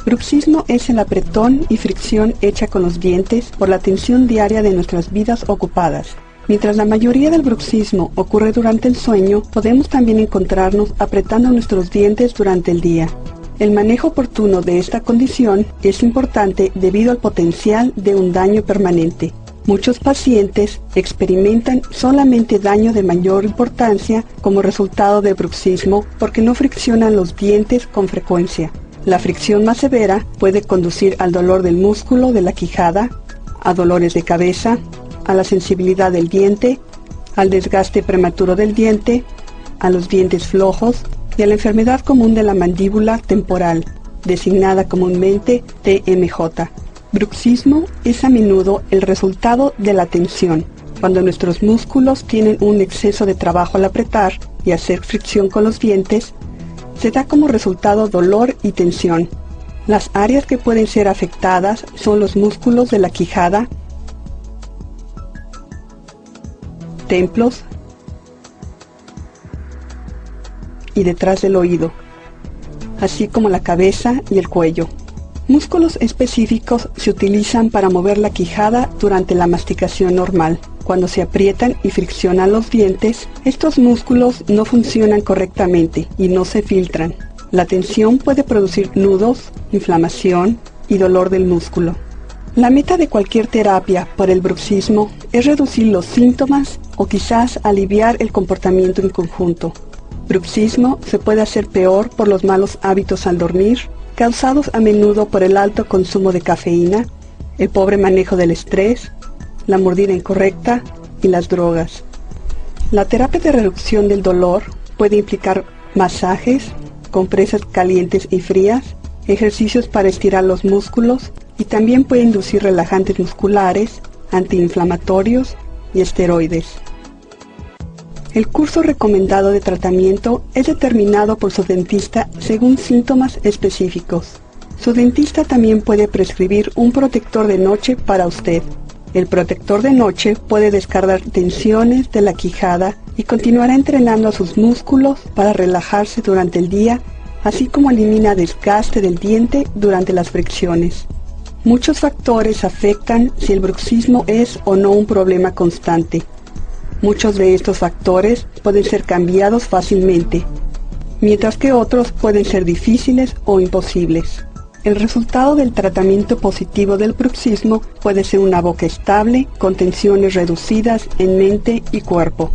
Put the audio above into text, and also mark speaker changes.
Speaker 1: Bruxismo es el apretón y fricción hecha con los dientes por la tensión diaria de nuestras vidas ocupadas. Mientras la mayoría del bruxismo ocurre durante el sueño, podemos también encontrarnos apretando nuestros dientes durante el día. El manejo oportuno de esta condición es importante debido al potencial de un daño permanente. Muchos pacientes experimentan solamente daño de mayor importancia como resultado de bruxismo porque no friccionan los dientes con frecuencia. La fricción más severa puede conducir al dolor del músculo de la quijada, a dolores de cabeza, a la sensibilidad del diente, al desgaste prematuro del diente, a los dientes flojos y a la enfermedad común de la mandíbula temporal, designada comúnmente TMJ. Bruxismo es a menudo el resultado de la tensión, cuando nuestros músculos tienen un exceso de trabajo al apretar y hacer fricción con los dientes, se da como resultado dolor y tensión. Las áreas que pueden ser afectadas son los músculos de la quijada, templos y detrás del oído, así como la cabeza y el cuello. Músculos específicos se utilizan para mover la quijada durante la masticación normal. Cuando se aprietan y friccionan los dientes, estos músculos no funcionan correctamente y no se filtran. La tensión puede producir nudos, inflamación y dolor del músculo. La meta de cualquier terapia para el bruxismo es reducir los síntomas o quizás aliviar el comportamiento en conjunto. Bruxismo se puede hacer peor por los malos hábitos al dormir, causados a menudo por el alto consumo de cafeína, el pobre manejo del estrés, la mordida incorrecta y las drogas. La terapia de reducción del dolor puede implicar masajes, compresas calientes y frías, ejercicios para estirar los músculos y también puede inducir relajantes musculares, antiinflamatorios y esteroides. El curso recomendado de tratamiento es determinado por su dentista según síntomas específicos. Su dentista también puede prescribir un protector de noche para usted. El protector de noche puede descargar tensiones de la quijada y continuará entrenando a sus músculos para relajarse durante el día, así como elimina desgaste del diente durante las fricciones. Muchos factores afectan si el bruxismo es o no un problema constante. Muchos de estos factores pueden ser cambiados fácilmente, mientras que otros pueden ser difíciles o imposibles. El resultado del tratamiento positivo del bruxismo puede ser una boca estable con tensiones reducidas en mente y cuerpo.